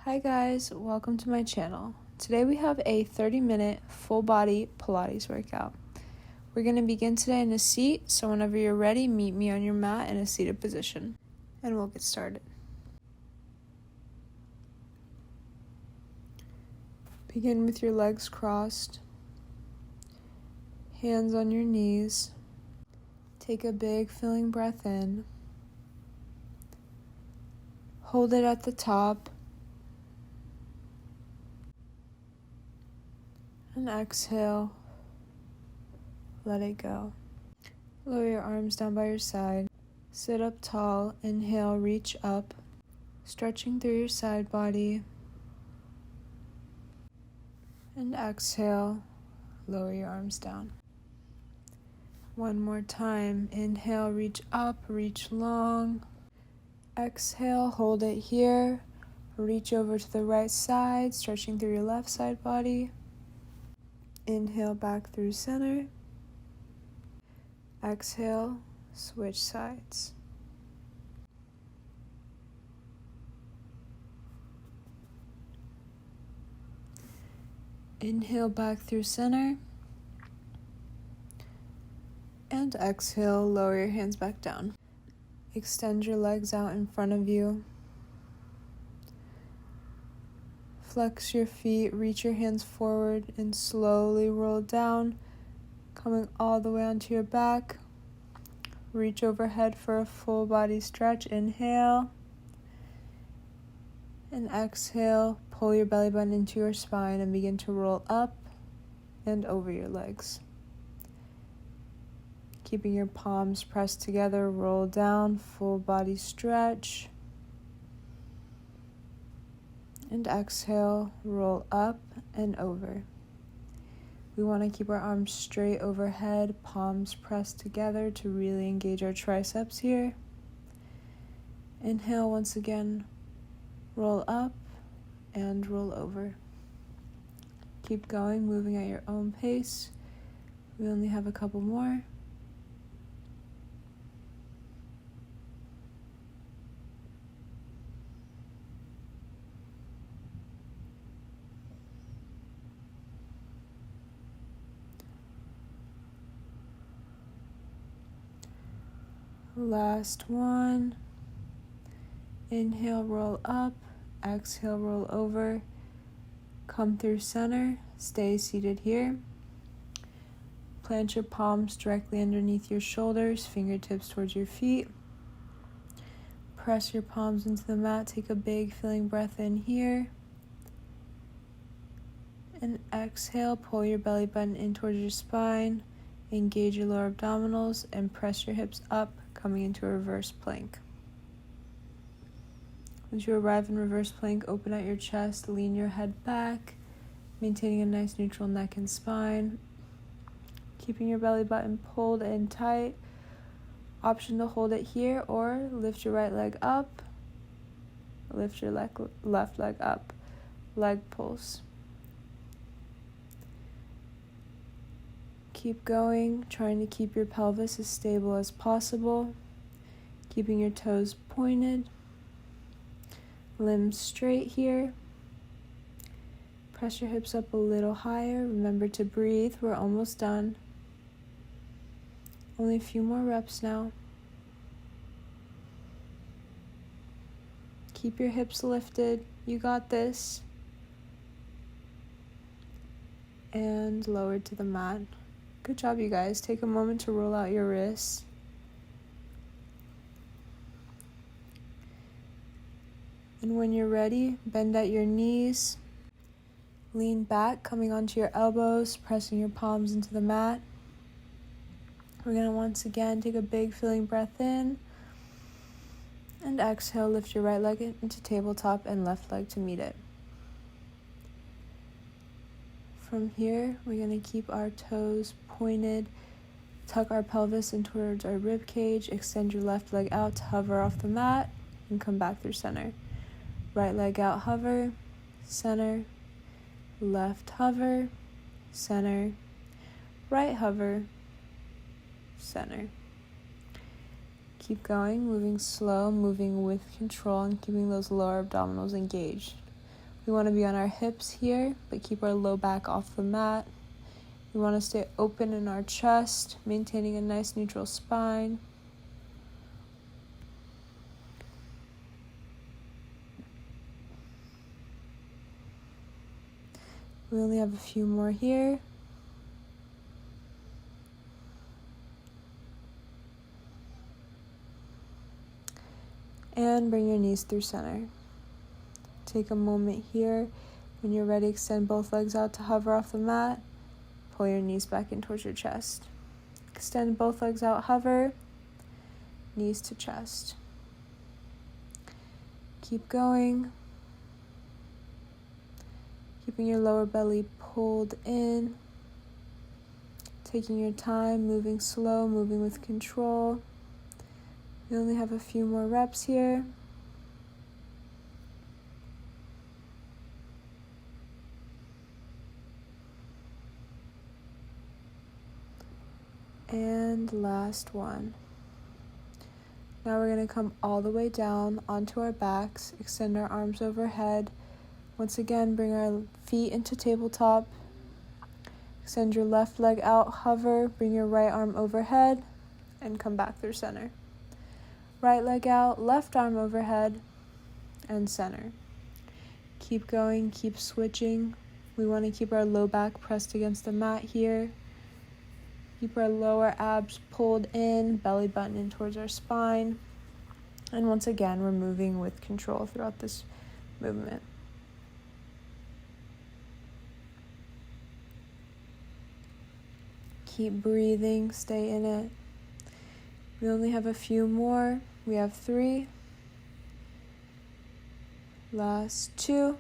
Hi guys, welcome to my channel. Today we have a 30-minute full body Pilates workout. We're going to begin today in a seat, so whenever you're ready, meet me on your mat in a seated position, and we'll get started. Begin with your legs crossed, hands on your knees. Take a big filling breath in. Hold it at the top. And exhale, let it go. Lower your arms down by your side. Sit up tall, inhale, reach up, stretching through your side body. And exhale, lower your arms down. One more time, inhale, reach up, reach long. Exhale, hold it here. Reach over to the right side, stretching through your left side body. Inhale back through center. Exhale, switch sides. Inhale back through center. And exhale, lower your hands back down. Extend your legs out in front of you. Flex your feet, reach your hands forward, and slowly roll down, coming all the way onto your back. Reach overhead for a full body stretch. Inhale. And exhale, pull your belly button into your spine and begin to roll up and over your legs. Keeping your palms pressed together, roll down, full body stretch. And exhale, roll up and over. We want to keep our arms straight overhead, palms pressed together to really engage our triceps here. Inhale once again, roll up and roll over. Keep going, moving at your own pace. We only have a couple more. Last one. Inhale, roll up. Exhale, roll over. Come through center. Stay seated here. Plant your palms directly underneath your shoulders, fingertips towards your feet. Press your palms into the mat. Take a big filling breath in here. And exhale, pull your belly button in towards your spine. Engage your lower abdominals and press your hips up, coming into a reverse plank. Once you arrive in reverse plank, open out your chest, lean your head back, maintaining a nice neutral neck and spine. Keeping your belly button pulled in tight. Option to hold it here or lift your right leg up, lift your left leg up, leg pulse. Keep going, trying to keep your pelvis as stable as possible, keeping your toes pointed, limbs straight here. Press your hips up a little higher. Remember to breathe. We're almost done. Only a few more reps now. Keep your hips lifted. You got this. And lower to the mat. Good job, you guys. Take a moment to roll out your wrists. And when you're ready, bend at your knees. Lean back, coming onto your elbows, pressing your palms into the mat. We're going to once again take a big filling breath in. And exhale, lift your right leg into tabletop and left leg to meet it. From here, we're going to keep our toes pointed, tuck our pelvis in towards our rib cage, extend your left leg out to hover off the mat, and come back through center. Right leg out, hover, center, left hover, center, right hover, center. Keep going, moving slow, moving with control, and keeping those lower abdominals engaged. We want to be on our hips here, but keep our low back off the mat. We want to stay open in our chest, maintaining a nice neutral spine. We only have a few more here. And bring your knees through center. Take a moment here. When you're ready, extend both legs out to hover off the mat. Pull your knees back in towards your chest. Extend both legs out, hover, knees to chest. Keep going. Keeping your lower belly pulled in. Taking your time, moving slow, moving with control. We only have a few more reps here. And last one. Now we're going to come all the way down onto our backs, extend our arms overhead. Once again, bring our feet into tabletop. Extend your left leg out, hover, bring your right arm overhead, and come back through center. Right leg out, left arm overhead, and center. Keep going, keep switching. We want to keep our low back pressed against the mat here. Keep our lower abs pulled in, belly button in towards our spine. And once again, we're moving with control throughout this movement. Keep breathing, stay in it. We only have a few more. We have 3. Last 2.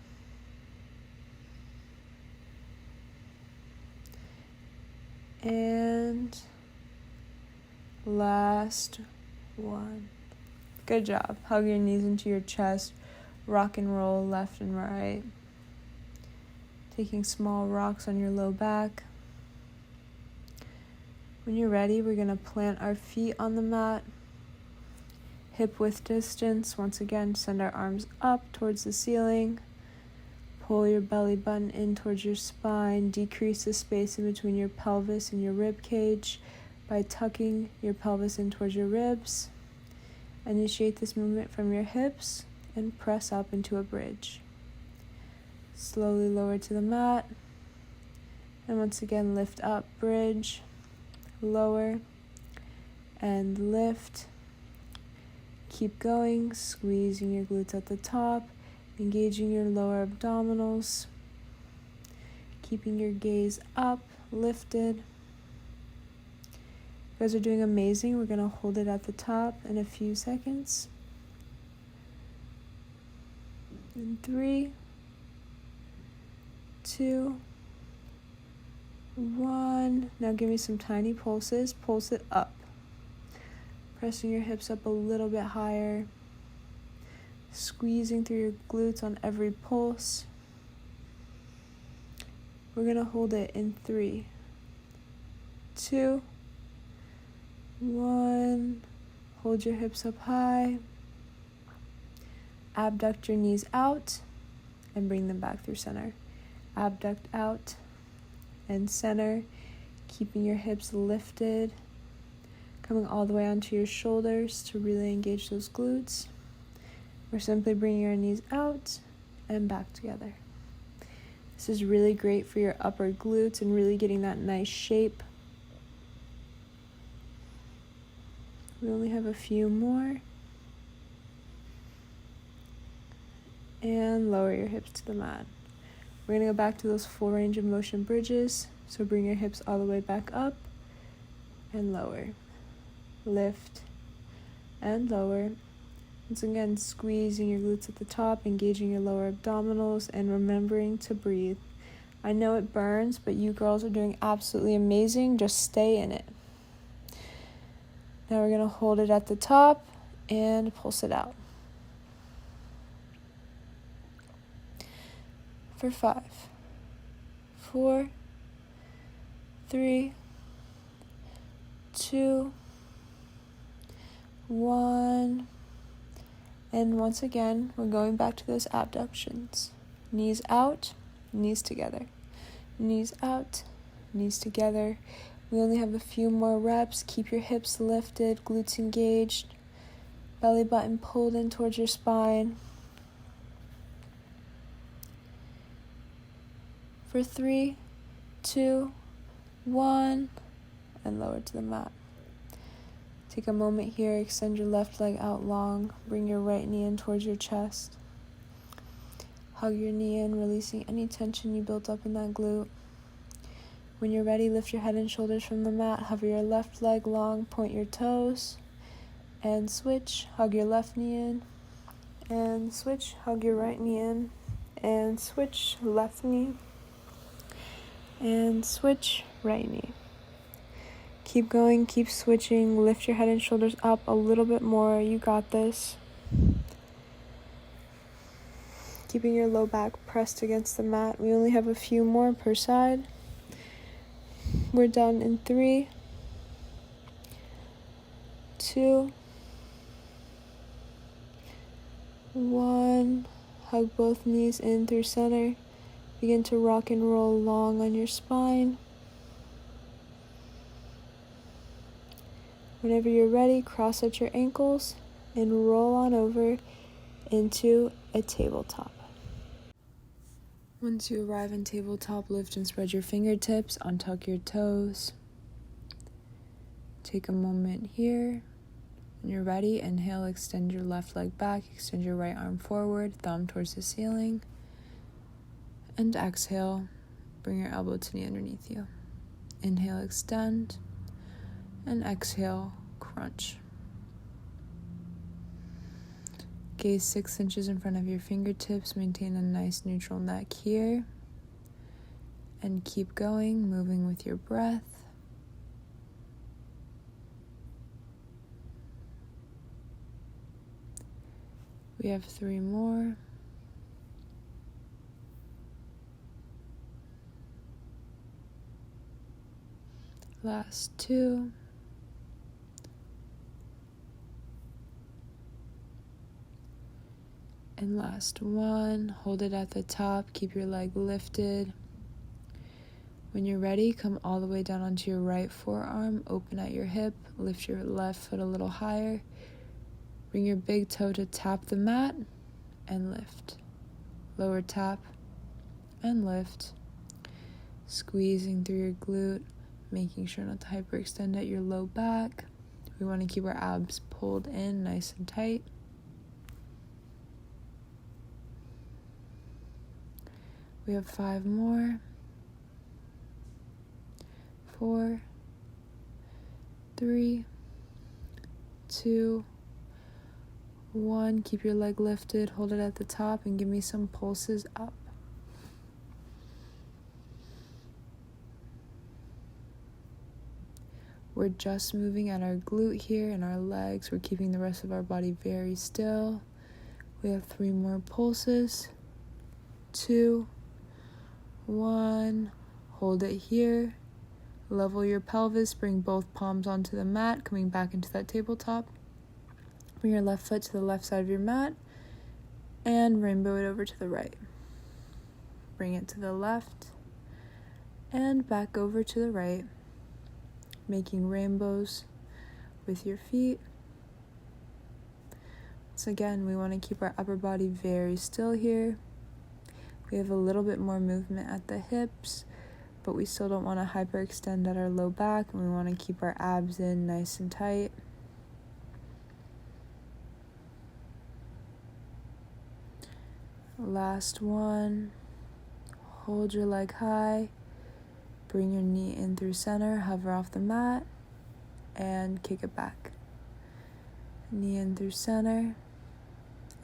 And last 1. Good job. Hug your knees into your chest. Rock and roll left and right. Taking small rocks on your low back. When you're ready, we're going to plant our feet on the mat. Hip width distance. Once again, send our arms up towards the ceiling. Pull your belly button in towards your spine. Decrease the space in between your pelvis and your rib cage by tucking your pelvis in towards your ribs. Initiate this movement from your hips and press up into a bridge. Slowly lower to the mat. And once again, lift up, bridge, lower, and lift. Keep going, squeezing your glutes at the top. Engaging your lower abdominals, keeping your gaze up, lifted. You guys are doing amazing. We're going to hold it at the top in a few seconds. In 3, 2, 1. Now give me some tiny pulses. Pulse it up. Pressing your hips up a little bit higher. Squeezing through your glutes on every pulse. We're going to hold it in 3, 2, 1. Hold your hips up high. Abduct your knees out and bring them back through center. Abduct out and center, keeping your hips lifted, coming all the way onto your shoulders to really engage those glutes. We're simply bringing your knees out and back together. This is really great for your upper glutes and really getting that nice shape. We only have a few more. And lower your hips to the mat. We're going to go back to those full range of motion bridges. So bring your hips all the way back up and lower. Lift and lower. Once again, squeezing your glutes at the top, engaging your lower abdominals, and remembering to breathe. I know it burns, but you girls are doing absolutely amazing. Just stay in it. Now we're going to hold it at the top and pulse it out. For 5, 4, 3, 2, 1. And once again, we're going back to those abductions. Knees out, knees together. Knees out, knees together. We only have a few more reps. Keep your hips lifted, glutes engaged, belly button pulled in towards your spine. For 3, 2, 1, and lower to the mat. Take a moment here, extend your left leg out long, bring your right knee in towards your chest. Hug your knee in, releasing any tension you built up in that glute. When you're ready, lift your head and shoulders from the mat, hover your left leg long, point your toes, and switch. Hug your left knee in, and switch. Hug your right knee in, and switch. Left knee, and switch. Right knee. Keep going, keep switching. Lift your head and shoulders up a little bit more. You got this. Keeping your low back pressed against the mat. We only have a few more per side. We're done in 3, 2, 1. Hug both knees in through center. Begin to rock and roll long on your spine. Whenever you're ready, cross out your ankles and roll on over into a tabletop. Once you arrive in tabletop, lift and spread your fingertips, untuck your toes. Take a moment here. When you're ready, inhale, extend your left leg back, extend your right arm forward, thumb towards the ceiling. And exhale, bring your elbow to knee underneath you. Inhale, extend, and exhale, crunch. Gaze 6 inches in front of your fingertips. Maintain a nice neutral neck here. And keep going, moving with your breath. We have 3 more. Last 2. And last 1. Hold it at the top. Keep your leg lifted. When you're ready, come all the way down onto your right forearm. Open at your hip. Lift your left foot a little higher. Bring your big toe to tap the mat and lift. Lower tap and lift. Squeezing through your glute, making sure not to hyperextend at your low back. We want to keep our abs pulled in nice and tight. We have 5 more. 4, 3, 2, 1. Keep your leg lifted, hold it at the top, and give me some pulses up. We're just moving at our glute here and our legs. We're keeping the rest of our body very still. We have 3 more pulses. 2, 1. Hold it here. Level your pelvis. Bring both palms onto the mat, coming back into that tabletop. Bring your left foot to the left side of your mat and rainbow it over to the right. Bring it to the left and back over to the right, making rainbows with your feet. So again, we want to keep our upper body very still here. We have a little bit more movement at the hips, but we still don't want to hyperextend at our low back, and we want to keep our abs in nice and tight. Last one. Hold your leg high. Bring your knee in through center, hover off the mat, and kick it back. Knee in through center,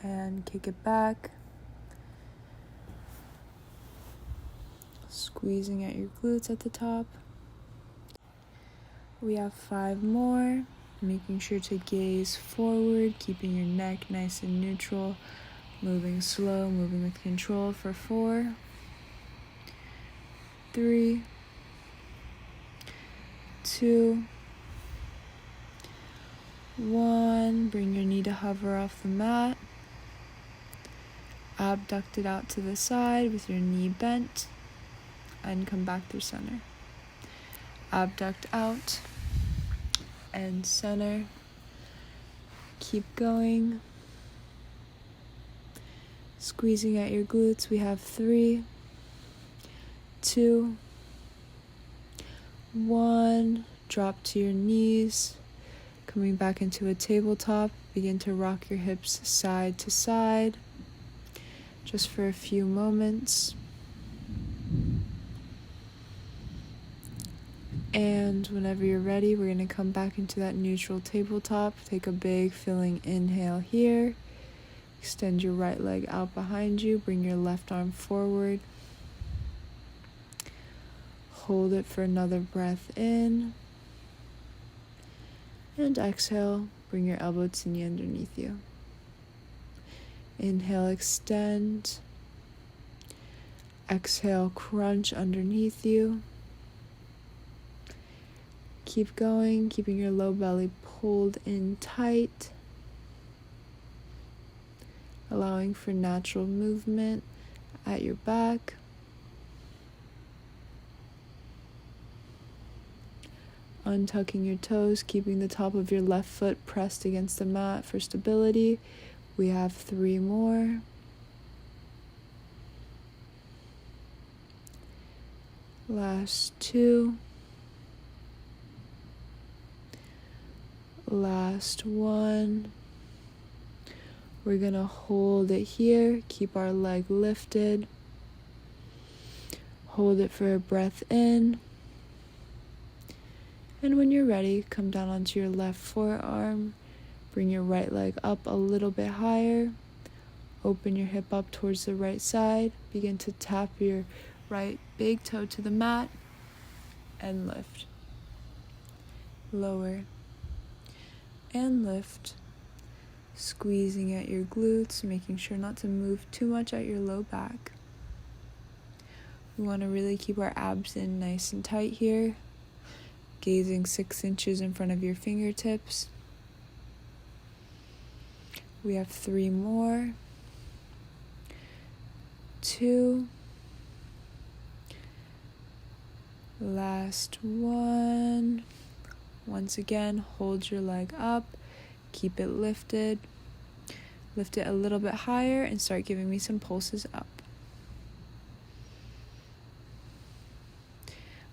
and kick it back. Squeezing at your glutes at the top. We have 5 more. Making sure to gaze forward, keeping your neck nice and neutral. Moving slow, moving with control for 4, 3, 2, 1. Bring your knee to hover off the mat. Abduct it out to the side with your knee bent and come back through center. Abduct out and center. Keep going. Squeezing at your glutes. We have 3, 2, 1. Drop to your knees. Coming back into a tabletop. Begin to rock your hips side to side. Just for a few moments. And whenever you're ready, we're going to come back into that neutral tabletop. Take a big filling inhale here. Extend your right leg out behind you. Bring your left arm forward. Hold it for another breath in. And exhale. Bring your elbow to knee underneath you. Inhale, extend. Exhale, crunch underneath you. Keep going, keeping your low belly pulled in tight. Allowing for natural movement at your back. Untucking your toes, keeping the top of your left foot pressed against the mat for stability. We have 3 more. Last 2. Last 1. We're going to hold it here. Keep our leg lifted. Hold it for a breath in. And when you're ready, come down onto your left forearm. Bring your right leg up a little bit higher. Open your hip up towards the right side. Begin to tap your right big toe to the mat. And lift. Lower. And lift. Squeezing at your glutes, making sure not to move too much at your low back. We want to really keep our abs in nice and tight here. Gazing 6 inches in front of your fingertips. We have 3 more. 2. Last 1. Once again, hold your leg up. Keep it lifted. Lift it a little bit higher and start giving me some pulses up.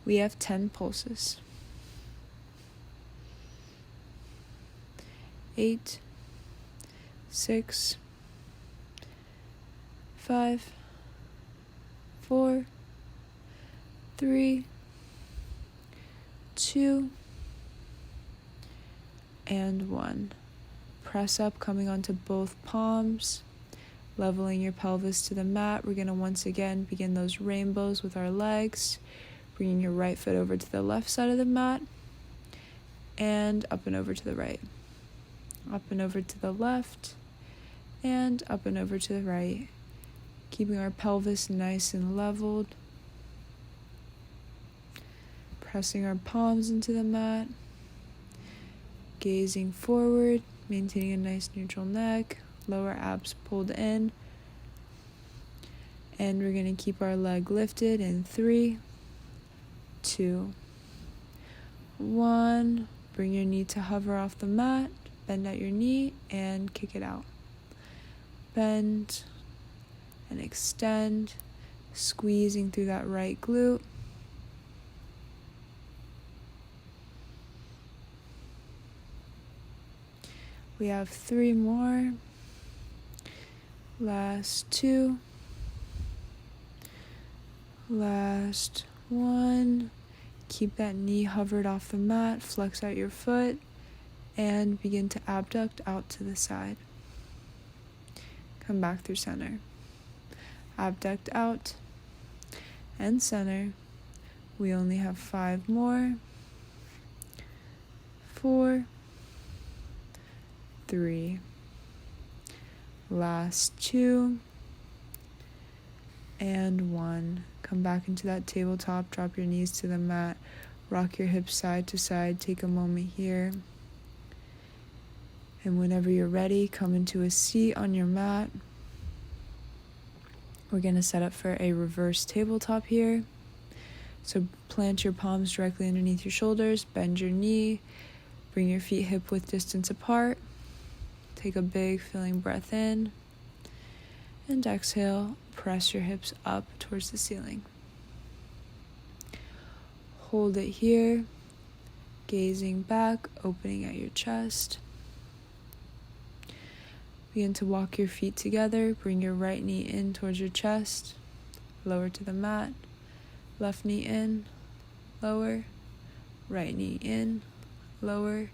We have 10 pulses. 8, 6, 5, 4, 3, 2, and 1. Press up, coming onto both palms, leveling your pelvis to the mat. We're going to once again begin those rainbows with our legs, bringing your right foot over to the left side of the mat, and up and over to the right. Up and over to the left, and up and over to the right. Keeping our pelvis nice and leveled. Pressing our palms into the mat. Gazing forward, maintaining a nice neutral neck, lower abs pulled in. And we're going to keep our leg lifted in 3, 2, 1. Bring your knee to hover off the mat, bend at your knee, and kick it out. Bend and extend, squeezing through that right glute. We have 3 more. Last 2. Last 1. Keep that knee hovered off the mat. Flex out your foot and begin to abduct out to the side. Come back through center. Abduct out and center. We only have 5 more. 4, 3. Last 2. And 1. Come back into that tabletop. Drop your knees to the mat. Rock your hips side to side. Take a moment here. And whenever you're ready, come into a seat on your mat. We're going to set up for a reverse tabletop here. So plant your palms directly underneath your shoulders, bend your knee, bring your feet hip width distance apart. Take a big filling breath in, and exhale, press your hips up towards the ceiling. Hold it here, gazing back, opening at your chest. Begin to walk your feet together. Bring your right knee in towards your chest, lower to the mat. Left knee in, lower. Right knee in, lower.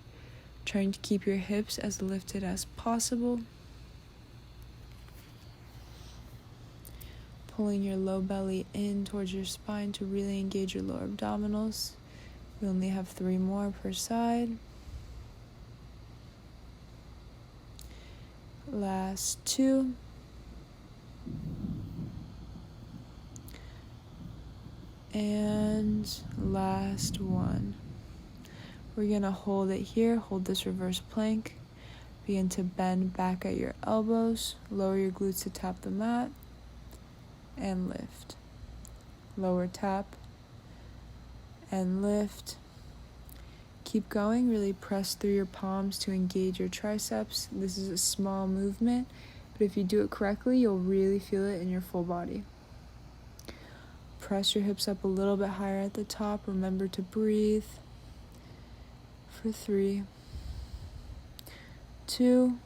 Trying to keep your hips as lifted as possible. Pulling your low belly in towards your spine to really engage your lower abdominals. We only have 3 more per side. Last 2. And last 1. We're going to hold it here. Hold this reverse plank. Begin to bend back at your elbows. Lower your glutes to tap the mat. And lift. Lower tap. And lift. Keep going. Really press through your palms to engage your triceps. This is a small movement, but if you do it correctly, you'll really feel it in your full body. Press your hips up a little bit higher at the top. Remember to breathe. For 3, 2,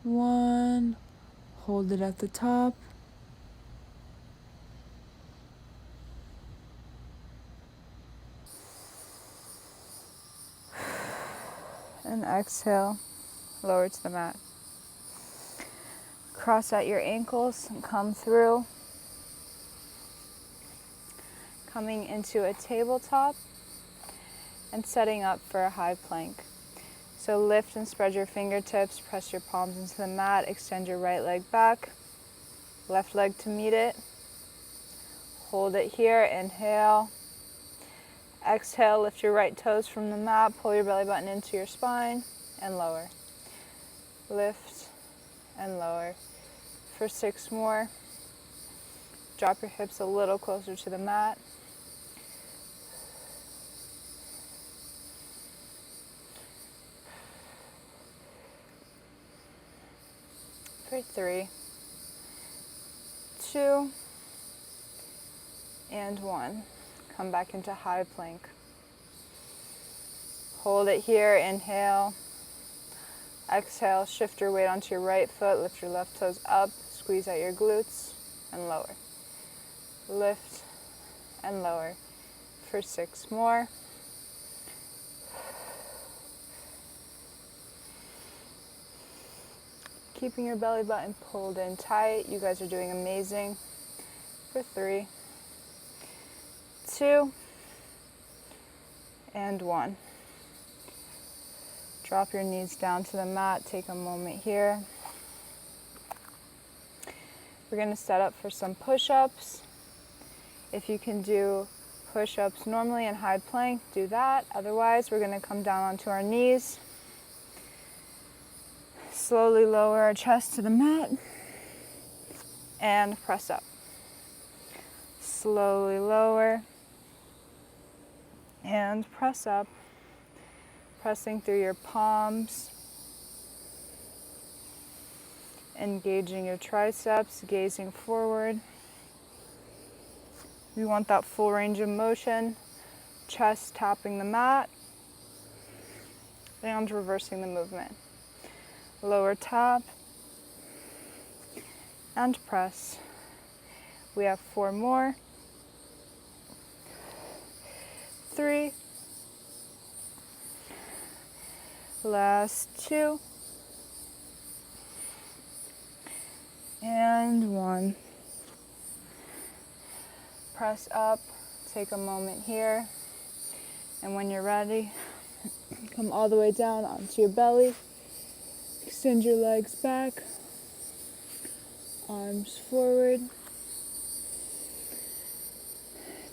1. Hold it at the top. And exhale, lower to the mat. Cross out your ankles and come through. Coming into a tabletop and setting up for a high plank. So lift and spread your fingertips, press your palms into the mat, extend your right leg back, left leg to meet it. Hold it here, inhale. Exhale, lift your right toes from the mat, pull your belly button into your spine, and lower. Lift and lower. For 6 more. Drop your hips a little closer to the mat. For 3, 2, and 1. Come back into high plank. Hold it here, inhale. Exhale, shift your weight onto your right foot, lift your left toes up, squeeze out your glutes, and lower. Lift and lower. For 6 more. Keeping your belly button pulled in tight. You guys are doing amazing. For 3, 2, and 1. Drop your knees down to the mat. Take a moment here. We're going to set up for some push-ups. If you can do push-ups normally in high plank, do that. Otherwise, we're going to come down onto our knees. Slowly lower our chest to the mat and press up. Slowly lower and press up, pressing through your palms, engaging your triceps, gazing forward. We want that full range of motion, chest tapping the mat, and reversing the movement. Lower tap and press. We have 4 more. 3. Last 2. And 1. Press up. Take a moment here. And when you're ready, come all the way down onto your belly. Extend your legs back. Arms forward.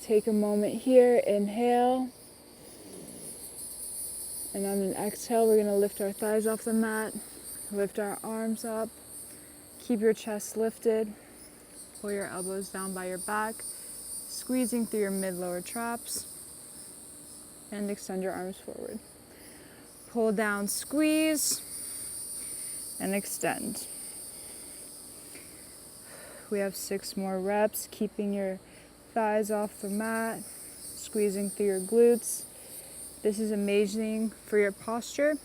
Take a moment here, inhale. And on an exhale, we're going to lift our thighs off the mat, lift our arms up, Keep your chest lifted. Pull your elbows down by your back, squeezing through your mid-lower traps, and extend your arms forward. Pull down, squeeze, and extend. We have 6 more reps, keeping your thighs off the mat, squeezing through your glutes. This is amazing for your posture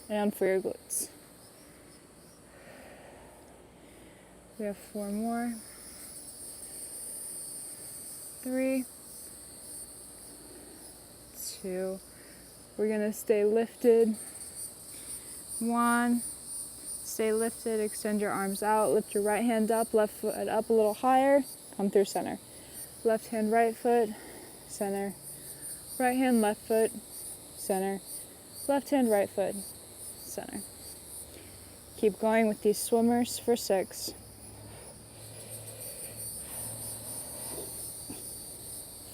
and for your glutes. We have 4 more. 3, 2. We're gonna stay lifted. 1. Stay lifted, extend your arms out, lift your right hand up, left foot up a little higher, come through center. Left hand, right foot, center. Right hand, left foot, center. Left hand, right foot, center. Keep going with these swimmers for 6.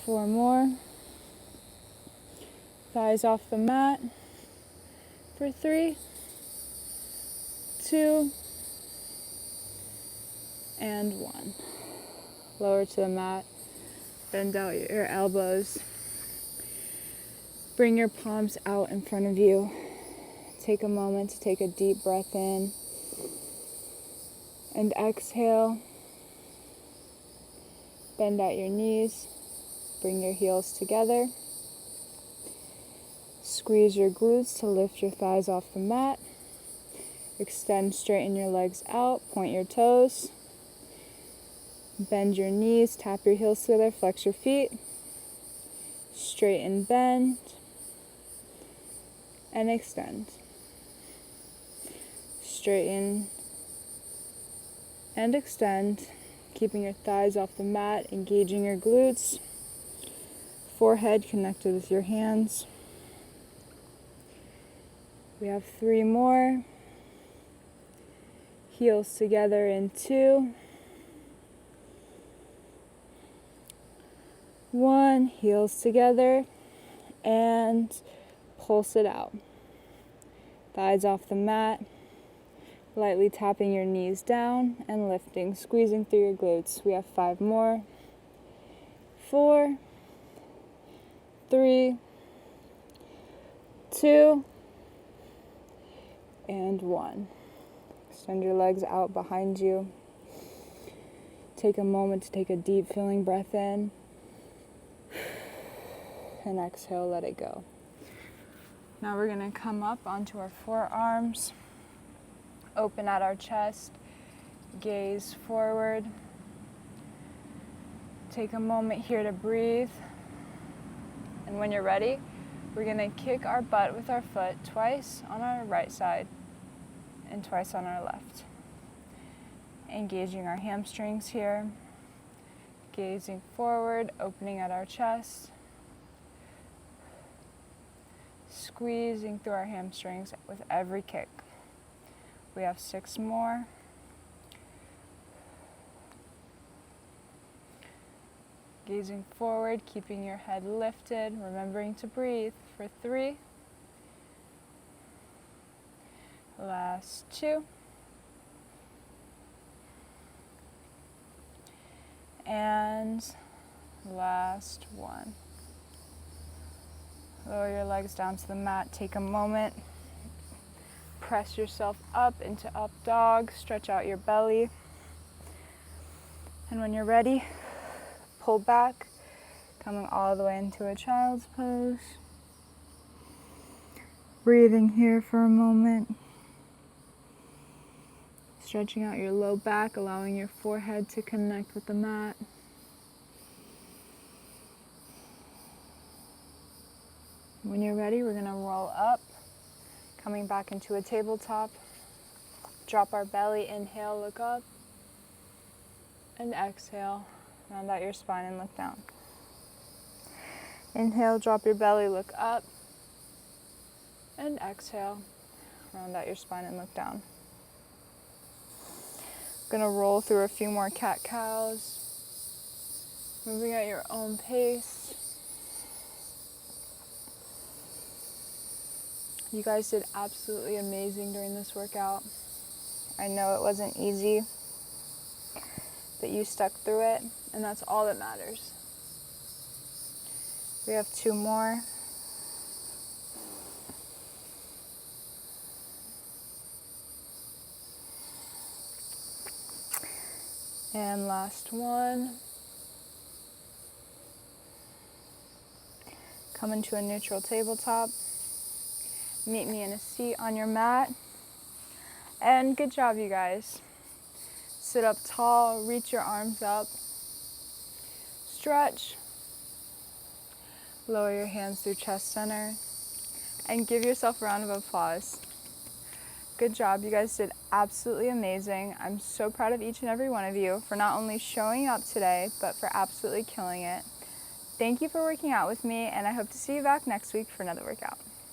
4 more. Thighs off the mat for 3, 2, and 1. Lower to the mat. Bend out your elbows. Bring your palms out in front of you. Take a moment to take a deep breath in. And exhale. Bend at your knees. Bring your heels together. Squeeze your glutes to lift your thighs off the mat. Extend, straighten your legs out, point your toes. Bend your knees, tap your heels together, flex your feet. Straighten, bend, and extend. Straighten and extend, keeping your thighs off the mat, engaging your glutes. Forehead connected with your hands. We have 3 more. Heels together in 2. 1, heels together, and pulse it out. Thighs off the mat, lightly tapping your knees down and lifting, squeezing through your glutes. We have 5 more. 4, 3, 2, and 1. Extend your legs out behind you. Take a moment to take a deep filling breath in. And exhale, let it go. Now we're going to come up onto our forearms, open at our chest, gaze forward. Take a moment here to breathe. And when you're ready, we're going to kick our butt with our foot twice on our right side and twice on our left. Engaging our hamstrings here. Gazing forward, opening at our chest. Squeezing through our hamstrings with every kick. We have 6 more. Gazing forward, keeping your head lifted, remembering to breathe for 3. Last 2. And last 1. Lower your legs down to the mat. Take a moment. Press yourself up into up dog. Stretch out your belly. And when you're ready, pull back, coming all the way into a child's pose. Breathing here for a moment. Stretching out your low back, allowing your forehead to connect with the mat. When you're ready, we're going to roll up, coming back into a tabletop. Drop our belly, inhale, look up, and exhale, round out your spine and look down. Inhale, drop your belly, look up, and exhale, round out your spine and look down. Going to roll through a few more cat-cows, moving at your own pace. You guys did absolutely amazing during this workout. I know it wasn't easy, but you stuck through it, and that's all that matters. We have 2 more. And last one. Come into a neutral tabletop. Meet me in a seat on your mat. And good job, you guys. Sit up tall, reach your arms up. Stretch. Lower your hands through chest center. And give yourself a round of applause. Good job, you guys did absolutely amazing. I'm so proud of each and every one of you for not only showing up today, but for absolutely killing it. Thank you for working out with me, and I hope to see you back next week for another workout.